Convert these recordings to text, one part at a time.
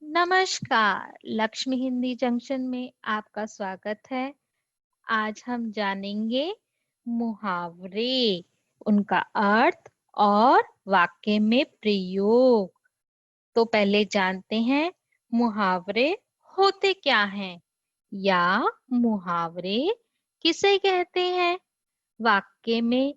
नमस्कार। लक्ष्मी हिंदी जंक्शन में आपका स्वागत है। आज हम जानेंगे मुहावरे, उनका अर्थ और वाक्य में प्रयोग। तो पहले जानते हैं मुहावरे होते क्या हैं या मुहावरे किसे कहते हैं। वाक्य में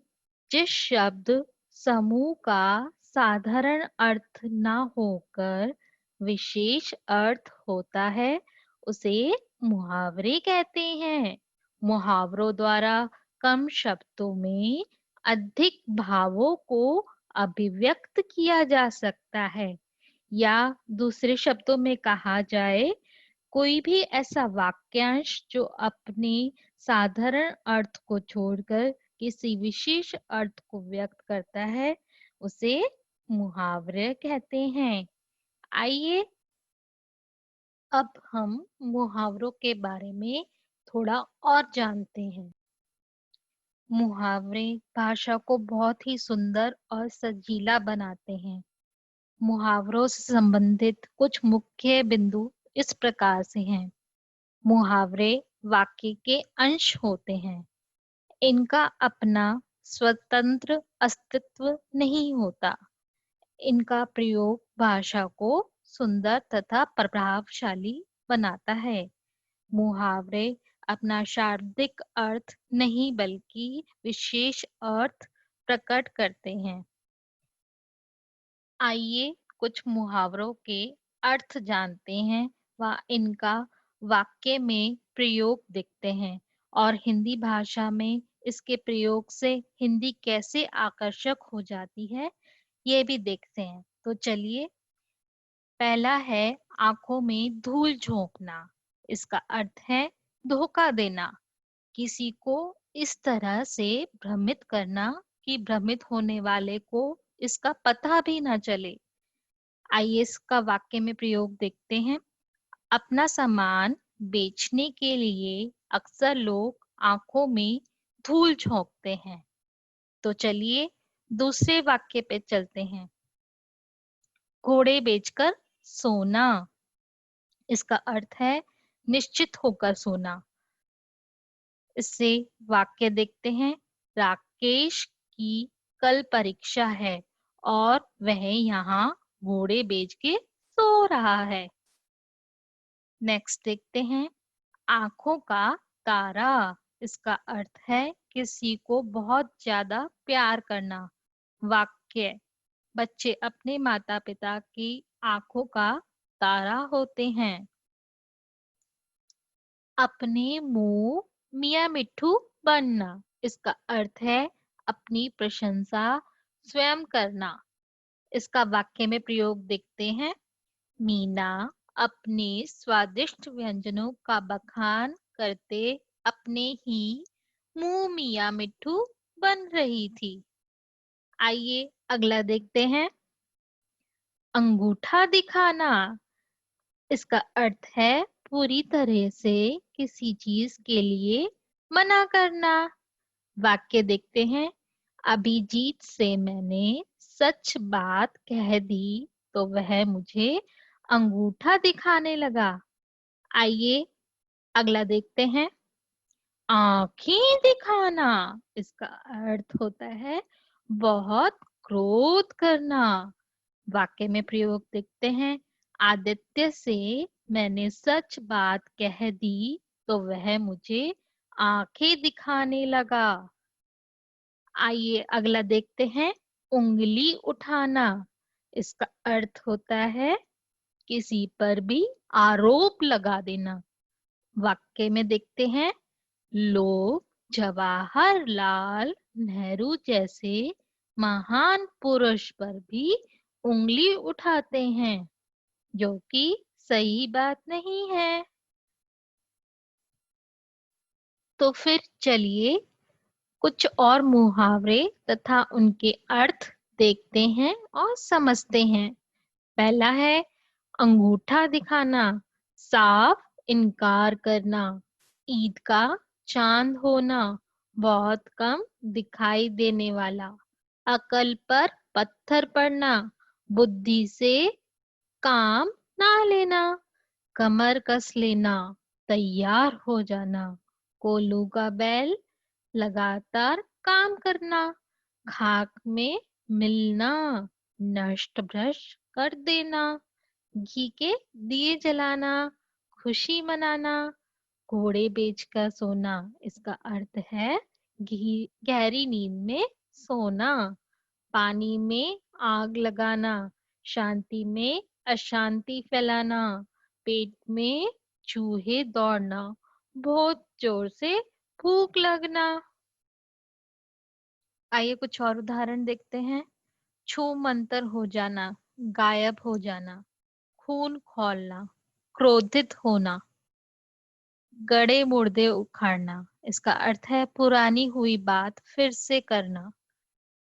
जिस शब्द समूह का साधारण अर्थ न होकर विशेष अर्थ होता है उसे मुहावरे कहते हैं। मुहावरों द्वारा कम शब्दों में अधिक भावों को अभिव्यक्त किया जा सकता है, या दूसरे शब्दों में कहा जाए, कोई भी ऐसा वाक्यांश जो अपने साधारण अर्थ को छोड़कर किसी विशेष अर्थ को व्यक्त करता है उसे मुहावरे कहते हैं। आइए अब हम मुहावरों के बारे में थोड़ा और जानते हैं। मुहावरे भाषा को बहुत ही सुंदर और सजीला बनाते हैं। मुहावरों से संबंधित कुछ मुख्य बिंदु इस प्रकार से हैं। मुहावरे वाक्य के अंश होते हैं। इनका अपना स्वतंत्र अस्तित्व नहीं होता। इनका प्रयोग भाषा को सुंदर तथा प्रभावशाली बनाता है। मुहावरे अपना शाब्दिक अर्थ नहीं बल्कि विशेष अर्थ प्रकट करते हैं। आइए कुछ मुहावरों के अर्थ जानते हैं व इनका वाक्य में प्रयोग देखते हैं, और हिंदी भाषा में इसके प्रयोग से हिंदी कैसे आकर्षक हो जाती है ये भी देखते हैं। तो चलिए, पहला है आंखों में धूल झोंकना। इसका अर्थ है धोखा देना, किसी को इस तरह से भ्रमित करना कि भ्रमित होने वाले को इसका पता भी ना चले। आइए इसका वाक्य में प्रयोग देखते हैं। अपना सामान बेचने के लिए अक्सर लोग आंखों में धूल झोंकते हैं। तो चलिए दूसरे वाक्य पे चलते हैं। घोड़े बेचकर सोना। इसका अर्थ है निश्चित होकर सोना। इससे वाक्य देखते हैं। राकेश की कल परीक्षा है और वह यहाँ घोड़े बेच के सो रहा है। नेक्स्ट देखते हैं। आंखों का तारा। इसका अर्थ है किसी को बहुत ज्यादा प्यार करना। वाक्य, बच्चे अपने माता पिता की आंखों का तारा होते हैं। अपने मुंह मियाँ मिट्ठू बनना। इसका अर्थ है अपनी प्रशंसा स्वयं करना। इसका वाक्य में प्रयोग देखते हैं। मीना अपने स्वादिष्ट व्यंजनों का बखान करते अपने ही मुंह मियाँ मिट्ठू बन रही थी। आइए अगला देखते हैं। अंगूठा दिखाना। इसका अर्थ है पूरी तरह से किसी चीज के लिए मना करना। वाक्य देखते हैं। अभिजीत से मैंने सच बात कह दी तो वह मुझे अंगूठा दिखाने लगा। आइए अगला देखते हैं। आंखें दिखाना। इसका अर्थ होता है बहुत क्रोध करना। वाक्य में प्रयोग देखते हैं। आदित्य से मैंने सच बात कह दी तो वह मुझे आंखें दिखाने लगा। आइए अगला देखते हैं। उंगली उठाना। इसका अर्थ होता है किसी पर भी आरोप लगा देना। वाक्य में देखते हैं। लोग जवाहरलाल नेहरू जैसे महान पुरुष पर भी उंगली उठाते हैं, जो कि सही बात नहीं है। तो फिर चलिए कुछ और मुहावरे तथा उनके अर्थ देखते हैं और समझते हैं। पहला है अंगूठा दिखाना, साफ इनकार करना। ईद का चांद होना, बहुत कम दिखाई देने वाला। अकल पर पत्थर पड़ना, बुद्धि से काम ना लेना, कमर कस लेना, तैयार हो जाना, कोल्लू का बैल, लगातार काम करना, खाक में मिलना, नष्ट भ्रष्ट कर देना, घी के दिए जलाना, खुशी मनाना, घोड़े बेचकर सोना। इसका अर्थ है गहरी नींद में सोना, पानी में आग लगाना, शांति में अशांति फैलाना, पेट में चूहे दौड़ना, बहुत जोर से भूख लगना। आइए कुछ और उदाहरण देखते हैं। छू मंतर हो जाना, गायब हो जाना, खून खौलना, क्रोधित होना, गड़े मुर्दे उखाड़ना। इसका अर्थ है पुरानी हुई बात फिर से करना,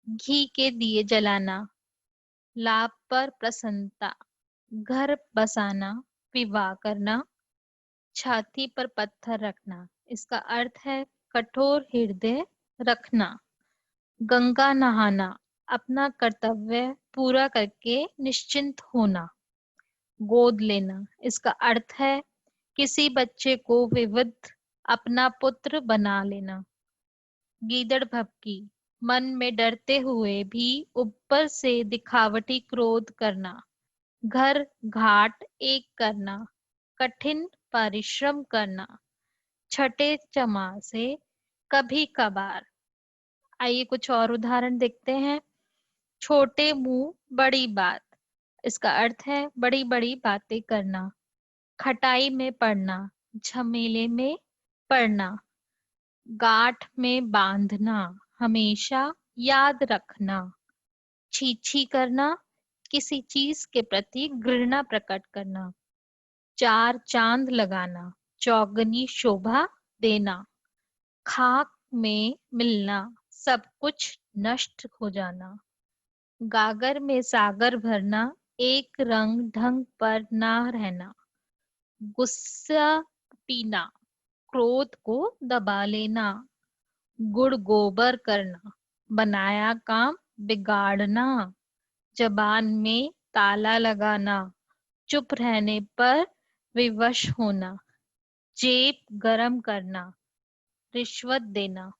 घी के दिए जलाना, लाभ पर प्रसन्नता, घर बसाना, विवाह करना, छाती पर पत्थर रखना। इसका अर्थ है कठोर हृदय रखना, गंगा नहाना, अपना कर्तव्य पूरा करके निश्चिंत होना, गोद लेना। इसका अर्थ है किसी बच्चे को विविध अपना पुत्र बना लेना, गीदड़ भभकी, मन में डरते हुए भी ऊपर से दिखावटी क्रोध करना, घर घाट एक करना, कठिन परिश्रम करना, छठे चमा से कभी कभार। आइए कुछ और उदाहरण देखते हैं। छोटे मुंह बड़ी बात, इसका अर्थ है बड़ी बड़ी बातें करना, खटाई में पड़ना, झमेले में पड़ना, गांठ में बांधना, हमेशा याद रखना, छी करना, किसी चीज के प्रति घृणा प्रकट करना, चार चांद लगाना, चौगनी शोभा देना, खाक में मिलना, सब कुछ नष्ट हो जाना, गागर में सागर भरना, एक रंग ढंग पर ना रहना, गुस्सा पीना, क्रोध को दबा लेना, गुड़ गोबर करना, बनाया काम बिगाड़ना, जबान में ताला लगाना, चुप रहने पर विवश होना, जेब गरम करना, रिश्वत देना।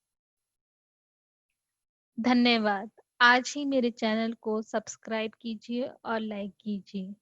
धन्यवाद। आज ही मेरे चैनल को सब्सक्राइब कीजिए और लाइक कीजिए।